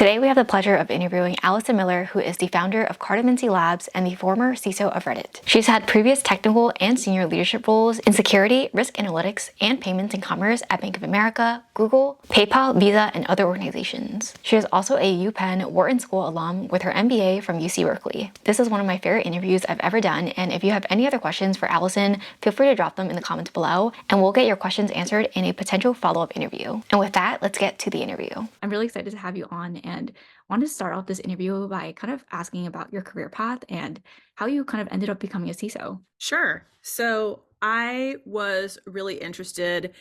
Today, we have the pleasure of interviewing Allison Miller, who is the founder of Cartomancy Labs and the former CISO of Reddit. She's had previous technical and senior leadership roles in security, risk analytics, and payments and commerce at Bank of America, Google, PayPal, Visa, and other organizations. She is also a UPenn Wharton School alum with her MBA from UC Berkeley. This is one of my favorite interviews I've ever done, and if you have any other questions for Allison, feel free to drop them in the comments below, and we'll get your questions answered in a potential follow-up interview. And with that, let's get to the interview. I'm really excited to have you on, and wanted to start off this interview by kind of asking about your career path and how you kind of ended up becoming a CISO. Sure. So I was really interested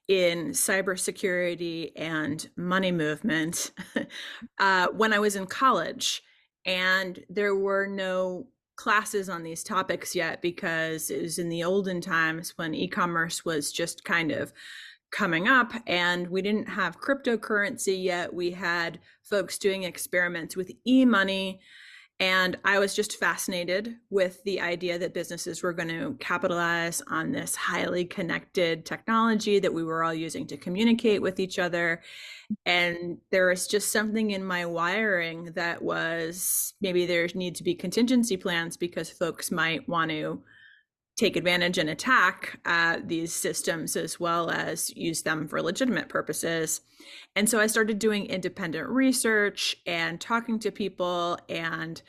in cybersecurity and money movement when I was in college, and there were no classes on these topics yet because it was in the olden times when e-commerce was just kind of coming up, and we didn't have cryptocurrency yet. We had folks doing experiments with e-money, and I was just fascinated with the idea that businesses were going to capitalize on this highly connected technology that we were all using to communicate with each other. And there was just something in my wiring that was, maybe there need to be contingency plans because folks might want to take advantage and attack these systems as well as use them for legitimate purposes. And so I started doing independent research and talking to people, and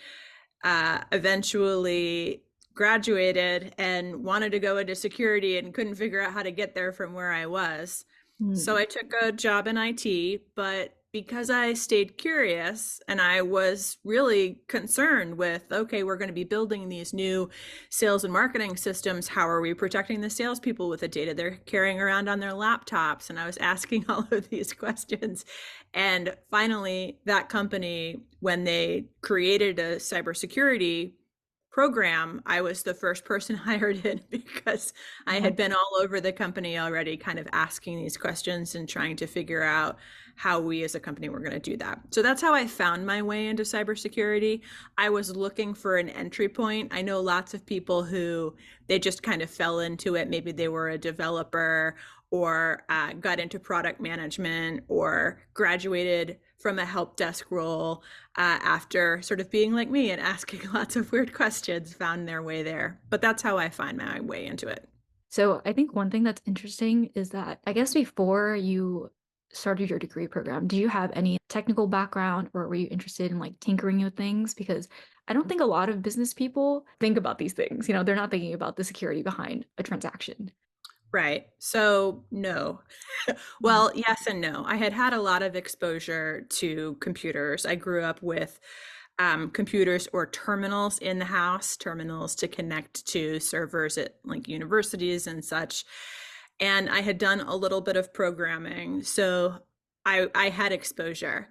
eventually graduated and wanted to go into security and couldn't figure out how to get there from where I was. So I took a job in IT, but because I stayed curious and I was really concerned with, okay, we're going to be building these new sales and marketing systems. How are we protecting the salespeople with the data they're carrying around on their laptops? And I was asking all of these questions. And finally, that company, when they created a cybersecurity program, I was the first person hired in because I had been all over the company already, kind of asking these questions and trying to figure out how we as a company were going to do that. So that's how I found my way into cybersecurity. I was looking for an entry point. I know lots of people who they just kind of fell into it. Maybe they were a developer or got into product management or graduated from a help desk role after sort of being like me and asking lots of weird questions, found their way there. But that's how I find my way into it. So I think one thing that's interesting is that I guess before you started your degree program, do you have any technical background, or were you interested in like tinkering with things? Because I don't think a lot of business people think about these things. They're not thinking about the security behind a transaction. Right. So no. Well, yes and no. I had had a lot of exposure to computers. I grew up with computers or terminals in the house, terminals to connect to servers at like universities and such. And I had done a little bit of programming, so I had exposure.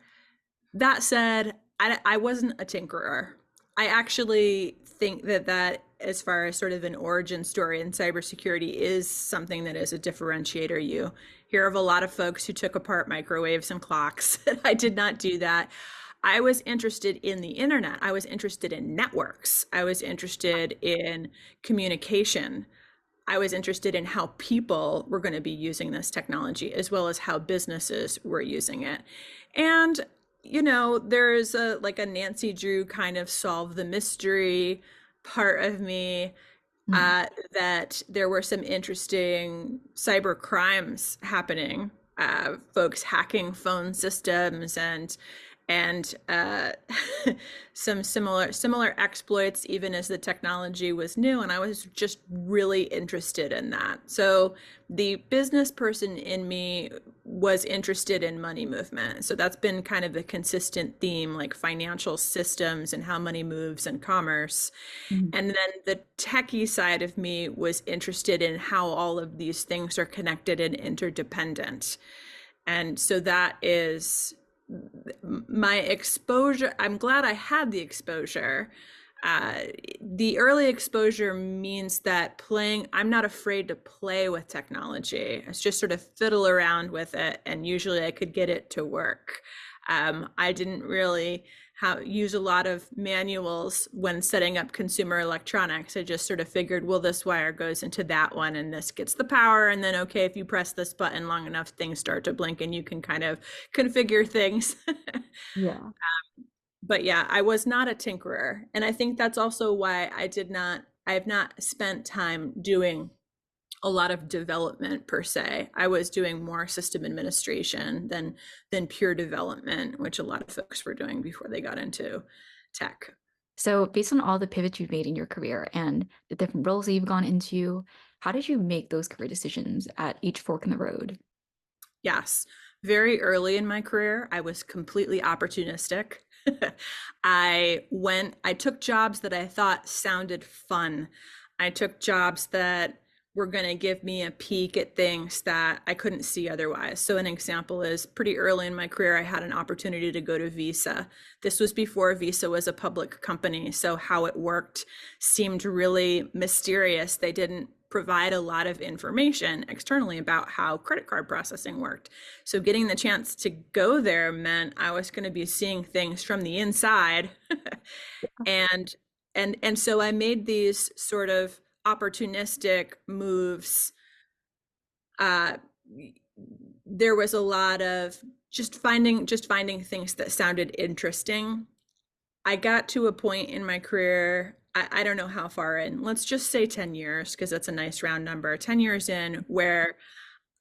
That said, I wasn't a tinkerer. I actually think that as far as sort of an origin story in cybersecurity is something that is a differentiator. You hear of a lot of folks who took apart microwaves and clocks. I did not do that. I was interested in the internet. I was interested in networks. I was interested in communication. I was interested in how people were going to be using this technology as well as how businesses were using it. And there's a Nancy Drew kind of solve the mystery part of me, that there were some interesting cyber crimes happening, folks hacking phone systems and some similar exploits even as the technology was new, and I was just really interested in that. So the business person in me was interested in money movement. So that's been kind of a consistent theme, like financial systems and how money moves and commerce. And then the techie side of me was interested in how all of these things are connected and interdependent. And so that is my exposure. I'm glad I had the exposure. The early exposure means that I'm not afraid to play with technology. It's just sort of fiddle around with it, and usually I could get it to work. I didn't really use a lot of manuals when setting up consumer electronics. I just sort of figured, well, this wire goes into that one and this gets the power. And then, okay, if you press this button long enough, things start to blink and you can kind of configure things. Yeah. But yeah, I was not a tinkerer. And I think that's also why I have not spent time doing a lot of development per se. I was doing more system administration than pure development, which a lot of folks were doing before they got into tech. So based on all the pivots you've made in your career and the different roles that you've gone into, how did you make those career decisions at each fork in the road? Yes. Very early in my career, I was completely opportunistic. I took jobs that I thought sounded fun. I took jobs that were going to give me a peek at things that I couldn't see otherwise. So an example is pretty early in my career, I had an opportunity to go to Visa. This was before Visa was a public company. So how it worked seemed really mysterious. They didn't provide a lot of information externally about how credit card processing worked. So getting the chance to go there meant I was going to be seeing things from the inside. and and so I made these sort of opportunistic moves. There was a lot of just finding things that sounded interesting. I got to a point in my career, I don't know how far in, let's just say 10 years, because that's a nice round number, 10 years in, where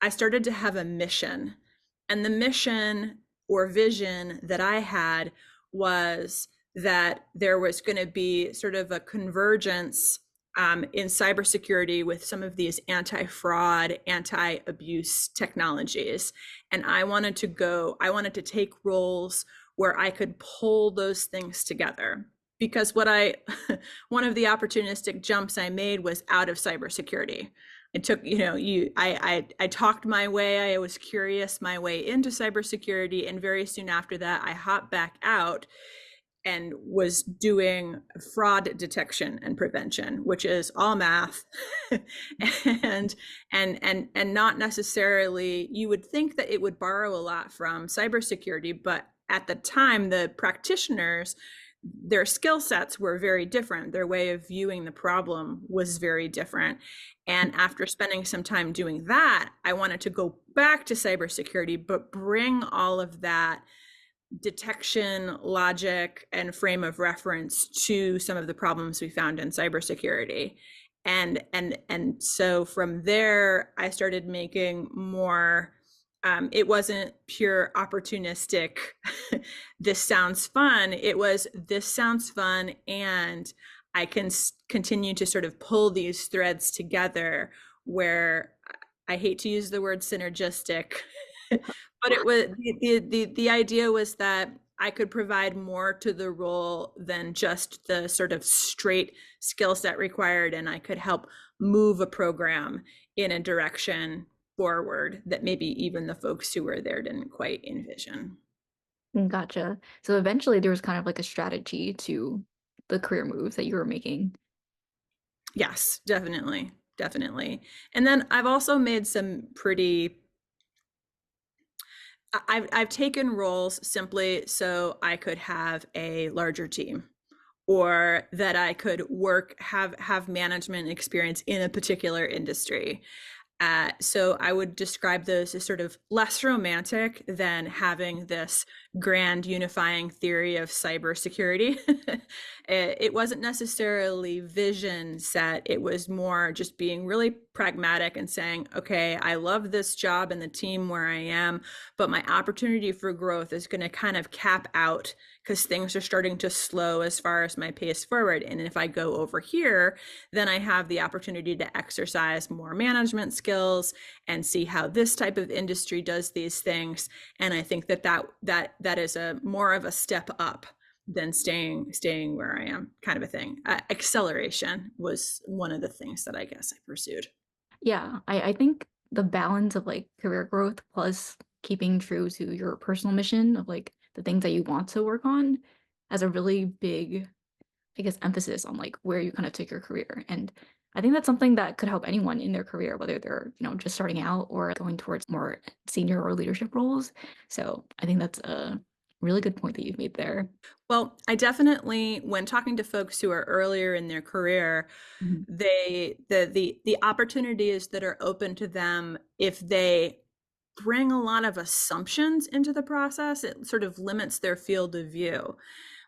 I started to have a mission. And the mission or vision that I had was that there was going to be sort of a convergence in cybersecurity with some of these anti-fraud, anti-abuse technologies. And I wanted to take roles where I could pull those things together. Because one of the opportunistic jumps I made was out of cybersecurity. I took, I talked my way, I was curious my way into cybersecurity, and very soon after that, I hopped back out and was doing fraud detection and prevention, which is all math, and not necessarily. You would think that it would borrow a lot from cybersecurity, but at the time, the practitioners, their skill sets were very different. Their way of viewing the problem was very different. And after spending some time doing that, I wanted to go back to cybersecurity, but bring all of that detection logic and frame of reference to some of the problems we found in cybersecurity. And so from there, I started making more. It wasn't pure opportunistic. This sounds fun. It was, this sounds fun, and I can continue to sort of pull these threads together. Where I hate to use the word synergistic, but it was the idea was that I could provide more to the role than just the sort of straight skill set required, and I could help move a program in a direction forward that maybe even the folks who were there didn't quite envision. Gotcha. So eventually there was kind of like a strategy to the career moves that you were making. Yes, definitely, definitely. And then I've also made some pretty. I've taken roles simply so I could have a larger team, or that I could have management experience in a particular industry. So I would describe those as sort of less romantic than having this grand unifying theory of cybersecurity. It wasn't necessarily vision set. It was more just being really pragmatic and saying, okay, I love this job and the team where I am, but my opportunity for growth is going to kind of cap out because things are starting to slow as far as my pace forward. And if I go over here, then I have the opportunity to exercise more management skills and see how this type of industry does these things. And I think that is a more of a step up than staying where I am, kind of a thing. Acceleration was one of the things that I guess I pursued. Yeah, I think the balance of like career growth plus keeping true to your personal mission of like the things that you want to work on has a really big, I guess, emphasis on like where you kind of take your career. And I think that's something that could help anyone in their career, whether they're, just starting out or going towards more senior or leadership roles. So I think that's a really good point that you've made there. Well, I definitely, when talking to folks who are earlier in their career, Mhm. the opportunities that are open to them, if they bring a lot of assumptions into the process, it sort of limits their field of view.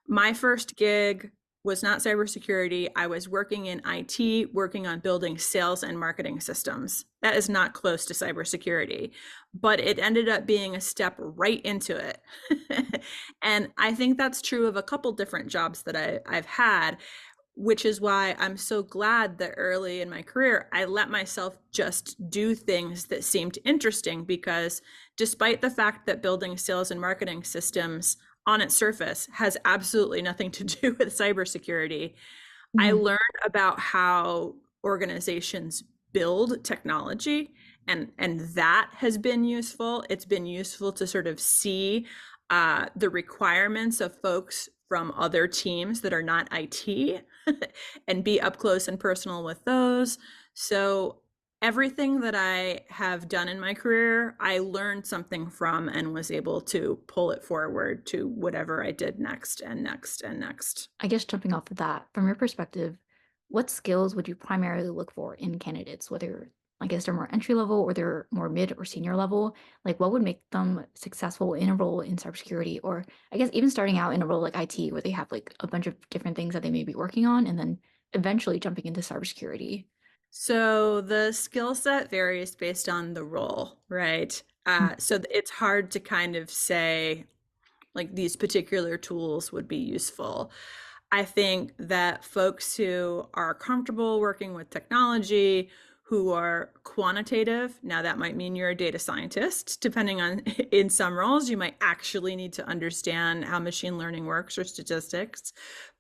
My first gig was not cybersecurity. I was working in IT, working on building sales and marketing systems. That is not close to cybersecurity, but it ended up being a step right into it. And I think that's true of a couple different jobs that I've had, which is why I'm so glad that early in my career, I let myself just do things that seemed interesting, because despite the fact that building sales and marketing systems on its surface has absolutely nothing to do with cybersecurity, I Mhm. learned about how organizations build technology, and that has been useful. It's been useful to sort of see the requirements of folks from other teams that are not IT and be up close and personal with those. So everything that I have done in my career, I learned something from and was able to pull it forward to whatever I did next and next and next. I guess jumping off of that, from your perspective, what skills would you primarily look for in candidates, whether I guess they're more entry level or they're more mid or senior level? Like what would make them successful in a role in cybersecurity, or I guess even starting out in a role like IT where they have like a bunch of different things that they may be working on and then eventually jumping into cybersecurity? So the skill set varies based on the role, right? So it's hard to kind of say like these particular tools would be useful. I think that folks who are comfortable working with technology, who are quantitative, now that might mean you're a data scientist, depending on, in some roles, you might actually need to understand how machine learning works or statistics,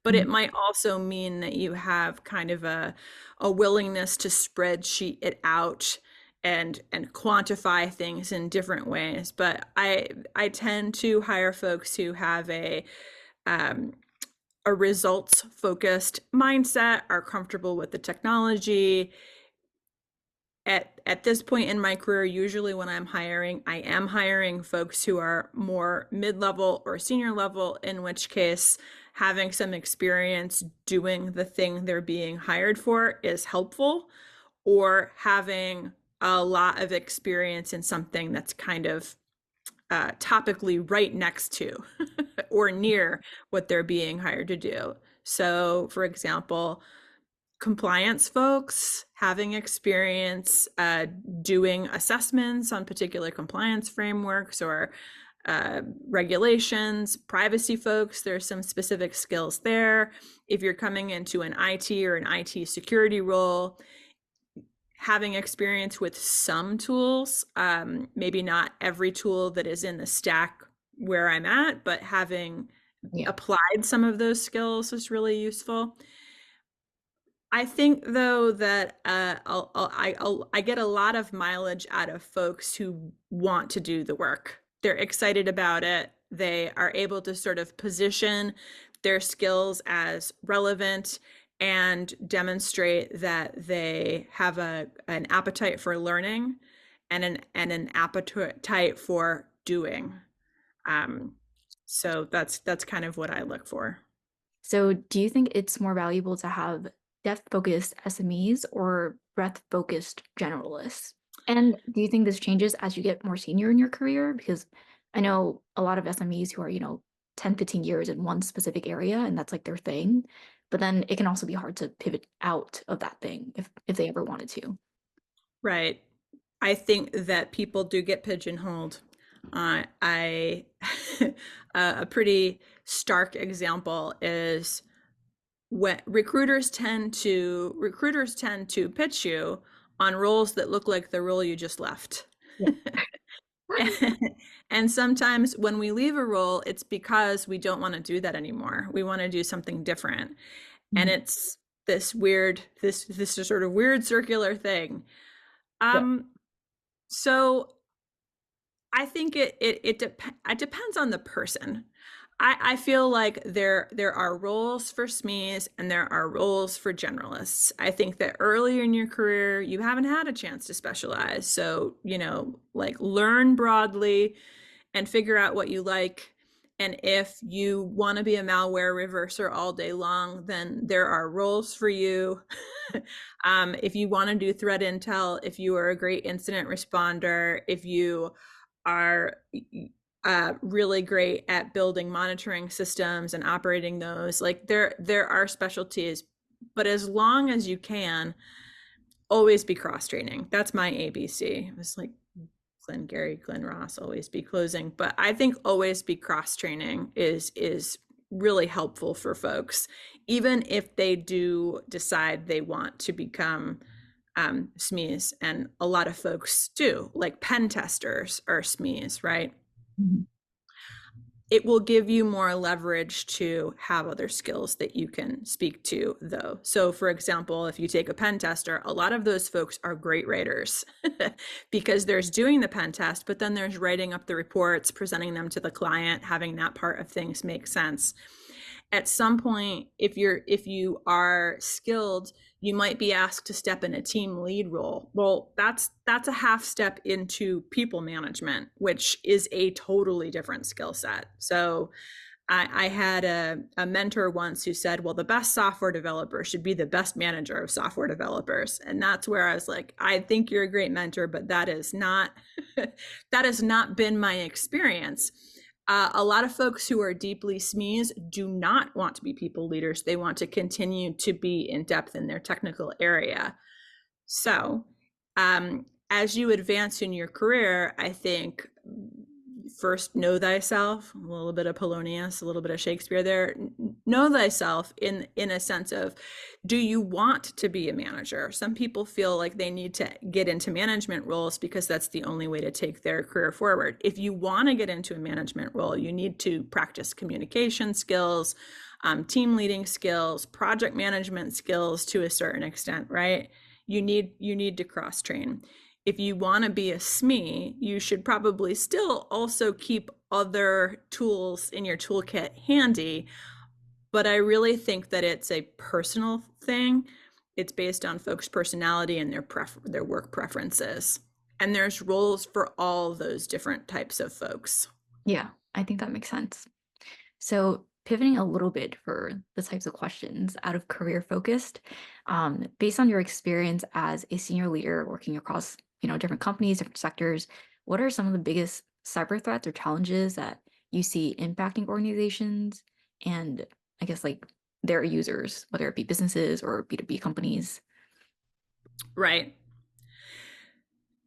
but Mhm. it might also mean that you have kind of a willingness to spreadsheet it out and quantify things in different ways. But I tend to hire folks who have um, a results focused mindset, are comfortable with the technology. At this point in my career, usually when I'm hiring, I am hiring folks who are more mid-level or senior level, in which case having some experience doing the thing they're being hired for is helpful, or having a lot of experience in something that's kind of topically right next to or near what they're being hired to do. So, for example, compliance folks having experience doing assessments on particular compliance frameworks or regulations. Privacy folks, there's some specific skills there. If you're coming into an IT or an IT security role, having experience with some tools, maybe not every tool that is in the stack where I'm at, but having Yeah. applied some of those skills is really useful. I think though that I get a lot of mileage out of folks who want to do the work. They're excited about it. They are able to sort of position their skills as relevant and demonstrate that they have an appetite for learning and an appetite for doing. Um, so that's kind of what I look for. So, do you think it's more valuable to have depth-focused SMEs or breadth-focused generalists? And do you think this changes as you get more senior in your career? Because I know a lot of SMEs who are, 10, 15 years in one specific area, and that's like their thing. But then it can also be hard to pivot out of that thing if they ever wanted to. Right. I think that people do get pigeonholed. I a pretty stark example is when recruiters tend to pitch you on roles that look like the role you just left. Yeah. And sometimes when we leave a role, it's because we don't want to do that anymore. We want to do something different. And Mhm. it's this sort of weird circular thing. Yeah. Um, so I think it depends on the person. I feel like there are roles for SMEs and there are roles for generalists. I think that earlier in your career you haven't had a chance to specialize. So, like learn broadly and figure out what you like And if you want to be a malware reverser all day long, then there are roles for you. If you want to do threat intel, if you are a great incident responder, if you are really great at building monitoring systems and operating those, like there are specialties, but as long as you can, always be cross training. That's my ABC. It was like Glenn Gary, Glenn Ross, always be closing. But I think always be cross training is really helpful for folks, even if they do decide they want to become SMEs. And a lot of folks do, like pen testers are SMEs, right? Mm-hmm. It will give you more leverage to have other skills that you can speak to, though. So for example, if you take a pen tester, a lot of those folks are great writers because there's doing the pen test, but then there's writing up the reports, presenting them to the client, having that part of things make sense. At some point, if you are skilled, you might be asked to step in a team lead role. Well, that's a half step into people management, which is a totally different skill set. So I had a mentor once who said, well, the best software developer should be the best manager of software developers. And that's where I was like, I think you're a great mentor, but that is not, that has not been my experience. A lot of folks who are deeply SMEs do not want to be people leaders. They want to continue to be in depth in their technical area. So as you advance in your career, I think first know thyself, a little bit of Polonius, a little bit of Shakespeare there. Know thyself in a sense of, do you want to be a manager? Some people feel like they need to get into management roles because that's the only way to take their career forward. If you want to get into a management role, you need to practice communication skills, team leading skills, project management skills to a certain extent, right? You need to cross train. If you want to be a SME, you should probably still also keep other tools in your toolkit handy. But I really think that it's a personal thing. It's based on folks' personality and their work preferences. And there's roles for all those different types of folks. Yeah, I think that makes sense. So pivoting a little bit for the types of questions out of career focused, based on your experience as a senior leader working across different companies, different sectors, what are some of the biggest cyber threats or challenges that you see impacting organizations and I guess like their users, whether it be businesses or B2B companies? Right.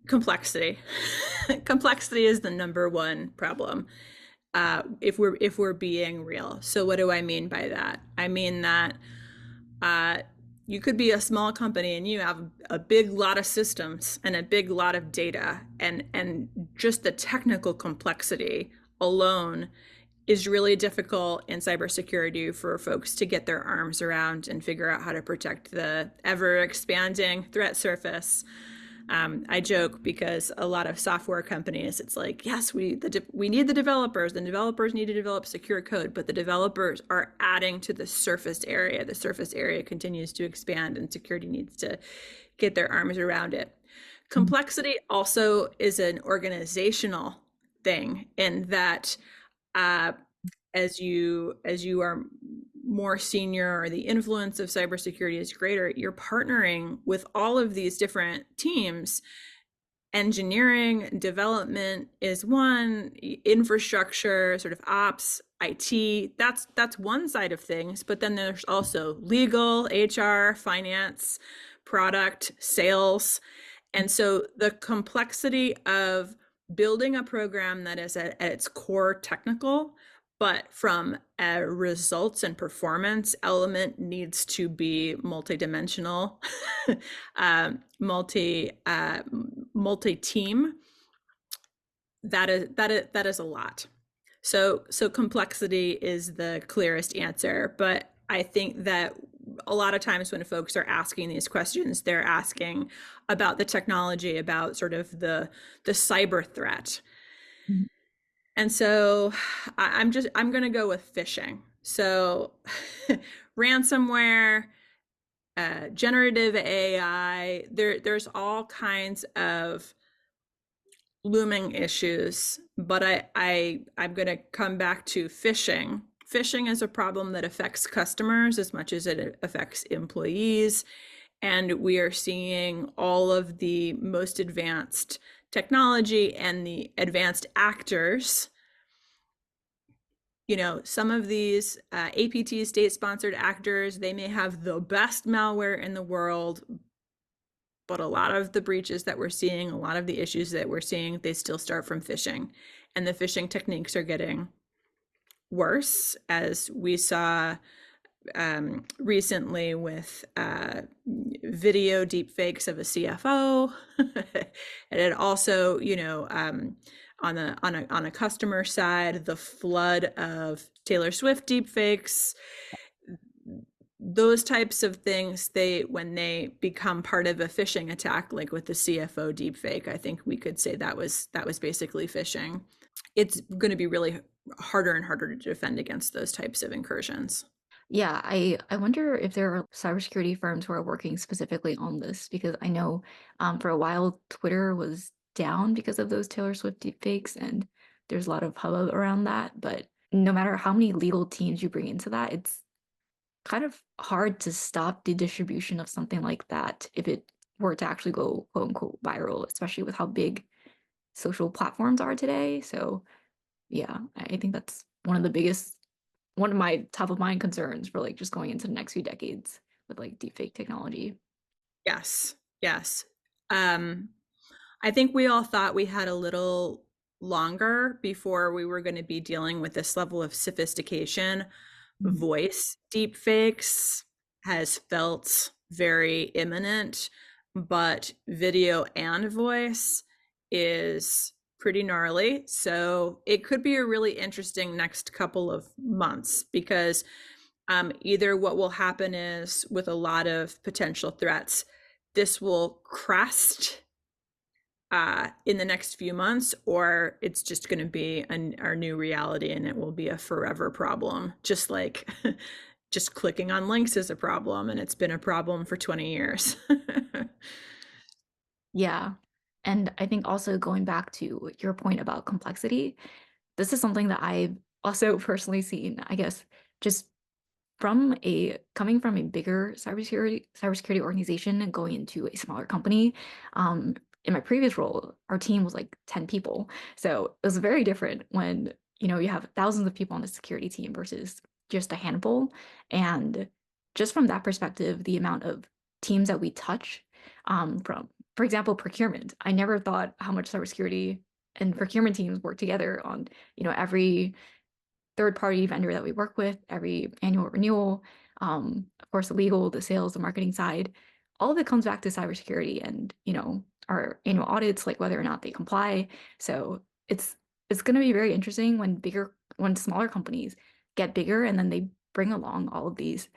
Complexity. Complexity is the number one problem. If we're being real. So what do I mean by that? I mean that you could be a small company and you have a big lot of systems and a big lot of data, and just the technical complexity alone is really difficult in cybersecurity for folks to get their arms around and figure out how to protect the ever expanding threat surface. I joke because a lot of software companies, it's like, yes, we need the developers. The developers need to develop secure code, but the developers are adding to the surface area. The surface area continues to expand, and security needs to get their arms around it. Complexity also is an organizational thing in that as you are more senior or the influence of cybersecurity is greater, you're partnering with all of these different teams. Engineering, development is one, infrastructure, sort of ops, IT, that's one side of things, but then there's also legal, HR, finance, product, sales. And so the complexity of building a program that is at its core technical, but from a results and performance element needs to be multidimensional, multi-team. That is a lot. So complexity is the clearest answer, but I think that a lot of times when folks are asking these questions, they're asking about the technology, about sort of the cyber threat. Mm-hmm. And so I'm going to go with phishing. So ransomware, generative AI, there's all kinds of looming issues, but I'm going to come back to phishing. Phishing is a problem that affects customers as much as it affects employees, and we are seeing all of the most advanced technology and the advanced actors. You know, some of these APT state-sponsored actors, they may have the best malware in the world, but a lot of the breaches that we're seeing, a lot of the issues that we're seeing, they still start from phishing. And the phishing techniques are getting worse, as we saw recently with video deepfakes of a CFO. And it also, you know, on a customer side, the flood of Taylor Swift deepfakes. Those types of things, when they become part of a phishing attack, like with the CFO deepfake, I think we could say that was basically phishing. It's going to be really harder and harder to defend against those types of incursions. Yeah, I wonder if there are cybersecurity firms who are working specifically on this, because I know for a while Twitter was down because of those Taylor Swift deepfakes, and there's a lot of hubbub around that. But no matter how many legal teams you bring into that, it's kind of hard to stop the distribution of something like that if it were to actually go quote unquote viral, especially with how big social platforms are today. So yeah, I think that's one of my top of mind concerns for like just going into the next few decades with like deepfake technology. Yes, yes. Um, I think we all thought we had a little longer before we were going to be dealing with this level of sophistication. Mhm. Voice deepfakes has felt very imminent, but video and voice is pretty gnarly. So it could be a really interesting next couple of months, because either what will happen is, with a lot of potential threats, this will crest in the next few months, or it's just going to be our new reality, and it will be a forever problem. Just like just clicking on links is a problem, and it's been a problem for 20 years. Yeah. And I think also going back to your point about complexity, this is something that I've also personally seen, I guess, just from a coming from a bigger cybersecurity organization and going into a smaller company. In my previous role, our team was like 10 people. So it was very different when, you have thousands of people on the security team versus just a handful. And just from that perspective, the amount of teams that we touch, from, for example, procurement. I never thought how much cybersecurity and procurement teams work together on, every third-party vendor that we work with, every annual renewal, of course, the legal, the sales, the marketing side, all of it comes back to cybersecurity and, our annual audits, like whether or not they comply. So it's going to be very interesting when smaller companies get bigger and then they bring along all of these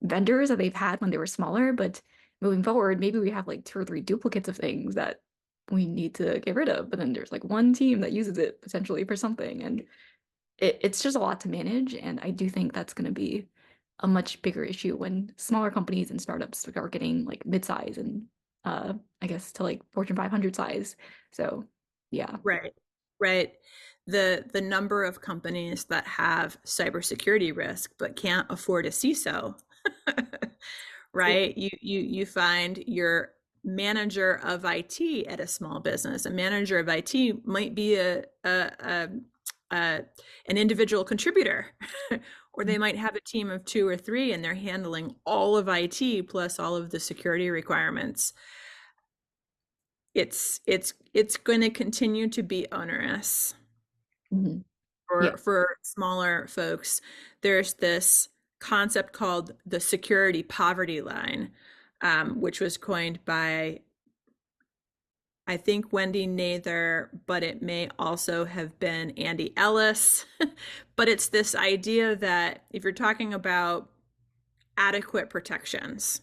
vendors that they've had when they were smaller. But moving forward, maybe we have like two or three duplicates of things that we need to get rid of. But then there's like one team that uses it potentially for something. And it's just a lot to manage. And I do think that's going to be a much bigger issue when smaller companies and startups are getting like mid-size and I guess to like Fortune 500 size. So yeah. Right, right. The number of companies that have cybersecurity risk but can't afford a CISO, Yeah. right? You find your manager of IT at a small business. A manager of IT might be a an individual contributor, or they might have a team of two or three, and they're handling all of IT plus all of the security requirements. It's going to continue to be onerous Mhm. Yeah. for smaller folks. There's this concept called the security poverty line, which was coined by, I think, Wendy Nather, but it may also have been Andy Ellis. But it's this idea that if you're talking about adequate protections,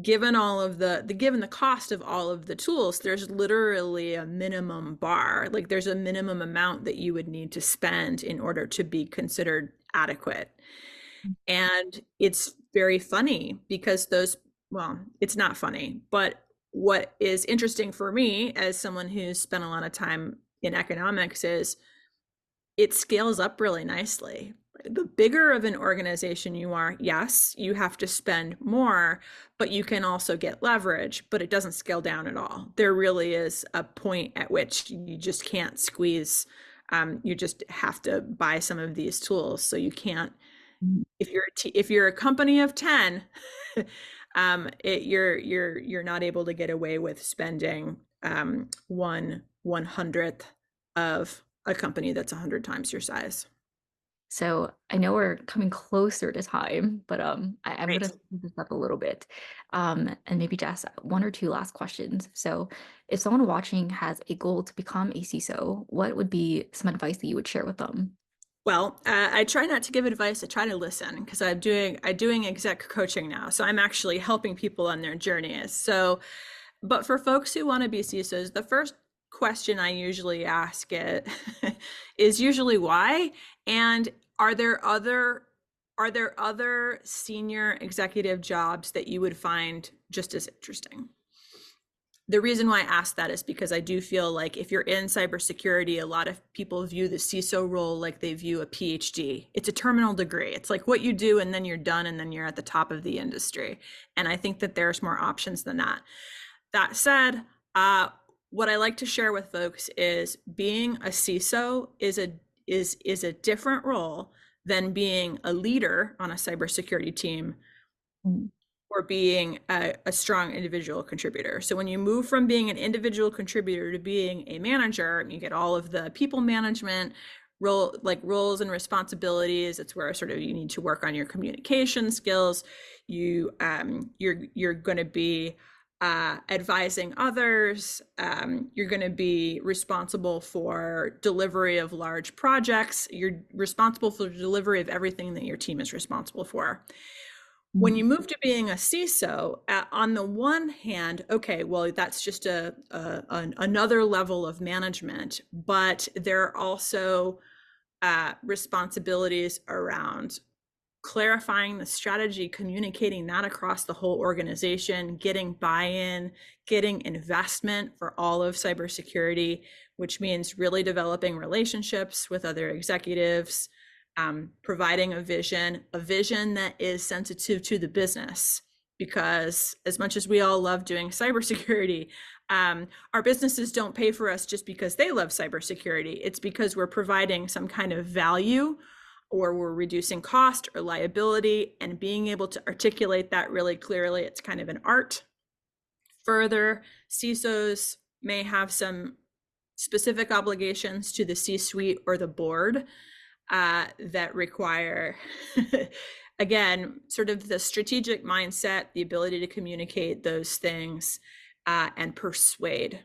given all of given the cost of all of the tools, there's literally a minimum bar. Like, there's a minimum amount that you would need to spend in order to be considered adequate. And it's very funny because well, it's not funny, but what is interesting for me as someone who's spent a lot of time in economics is it scales up really nicely. The bigger of an organization you are, yes, you have to spend more, but you can also get leverage, but it doesn't scale down at all. There really is a point at which you just can't squeeze. You just have to buy some of these tools. So you can't, if you're a company of 10, you're not able to get away with spending 1/100th of a company that's 100 times your size. So I know we're coming closer to time, but I'm Right. gonna speed this up a little bit, and maybe just one or two last questions. So, if someone watching has a goal to become a CISO, what would be some advice that you would share with them? Well, I try not to give advice. I try to listen because I'm doing exec coaching now. So I'm actually helping people on their journeys. So, but for folks who want to be CISOs, the first question I usually ask it is usually why, and are there other are there other senior executive jobs that you would find just as interesting? The reason why I ask that is because I do feel like if you're in cybersecurity, a lot of people view the CISO role like they view a PhD. It's a terminal degree. It's like what you do and then you're done and then you're at the top of the industry. And I think that there's more options than that. That said, what I like to share with folks is being a CISO is a different role than being a leader on a cybersecurity team Mm. or being a strong individual contributor. So when you move from being an individual contributor to being a manager, you get all of the people management roles and responsibilities. It's where sort of you need to work on your communication skills. You're going to be advising others. You're going to be responsible for delivery of large projects. You're responsible for the delivery of everything that your team is responsible for. When you move to being a CISO, on the one hand, okay, well, that's just another level of management, but there are also responsibilities around clarifying the strategy, communicating that across the whole organization, getting buy-in, getting investment for all of cybersecurity, which means really developing relationships with other executives, providing a vision that is sensitive to the business. Because as much as we all love doing cybersecurity, our businesses don't pay for us just because they love cybersecurity. It's because we're providing some kind of value or we're reducing cost or liability, and being able to articulate that really clearly. It's kind of an art. Further, CISOs may have some specific obligations to the C-suite or the board that require, again, sort of the strategic mindset, the ability to communicate those things and persuade.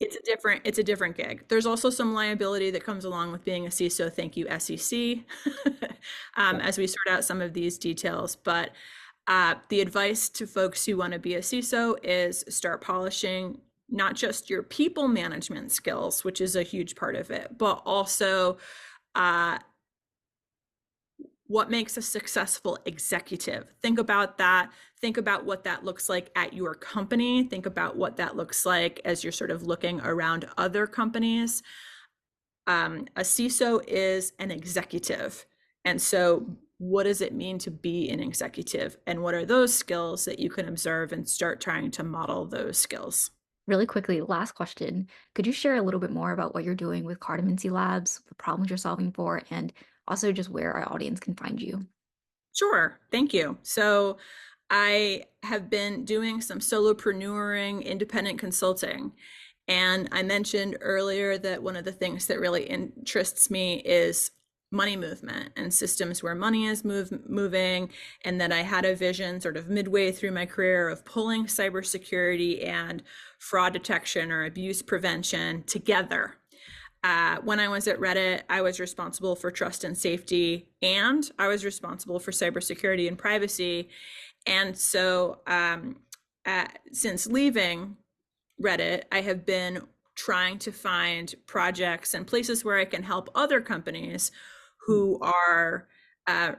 It's a different gig. There's also some liability that comes along with being a CISO. Thank you, SEC, as we sort out some of these details. But the advice to folks who want to be a CISO is start polishing not just your people management skills, which is a huge part of it, but also what makes a successful executive. Think about that. Think about what that looks like at your company. Think about what that looks like as you're sort of looking around other companies. A CISO is an executive. And so what does it mean to be an executive? And what are those skills that you can observe and start trying to model those skills? Really quickly, last question. Could you share a little bit more about what you're doing with Cartomancy Labs, the problems you're solving for, and also just where our audience can find you? Sure. Thank you. So I have been doing some solopreneuring, independent consulting. And I mentioned earlier that one of the things that really interests me is money movement and systems where money is moving, and that I had a vision sort of midway through my career of pulling cybersecurity and fraud detection or abuse prevention together. When I was at Reddit, I was responsible for trust and safety, and I was responsible for cybersecurity and privacy. And so since leaving Reddit, I have been trying to find projects and places where I can help other companies who are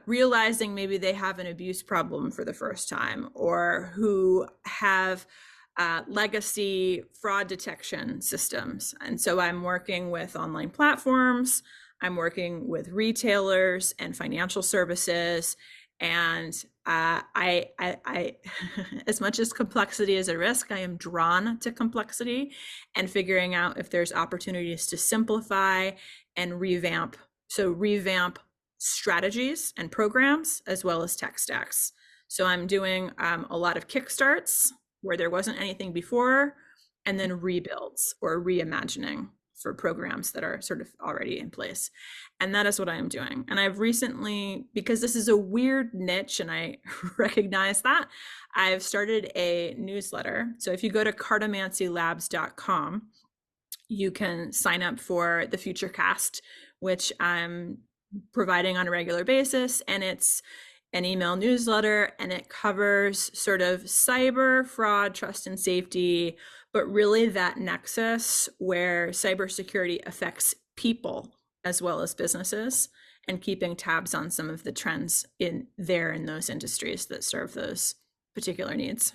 realizing maybe they have an abuse problem for the first time, or who have legacy fraud detection systems. And so I'm working with online platforms, I'm working with retailers and financial services. And I as much as complexity is a risk, I am drawn to complexity and figuring out if there's opportunities to simplify and revamp. So revamp strategies and programs as well as tech stacks. So I'm doing a lot of kickstarts where there wasn't anything before, and then rebuilds or reimagining for programs that are sort of already in place. And that is what I am doing. And I've recently, because this is a weird niche and I recognize that, I've started a newsletter. So if you go to cartomancylabs.com, you can sign up for the Futurecast, which I'm providing on a regular basis. And it's an email newsletter, and it covers sort of cyber fraud, trust and safety, but really that nexus where cybersecurity affects people as well as businesses, and keeping tabs on some of the trends in those industries that serve those particular needs.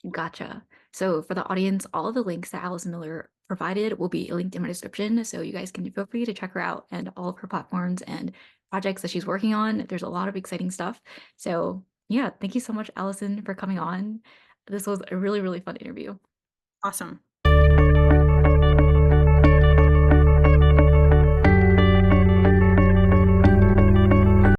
Gotcha. So for the audience, all of the links that Allison Miller provided will be linked in my description. So you guys can feel free to check her out and all of her platforms and projects that she's working on. There's a lot of exciting stuff. So yeah, thank you so much, Allison, for coming on. This was a really, really fun interview. Awesome.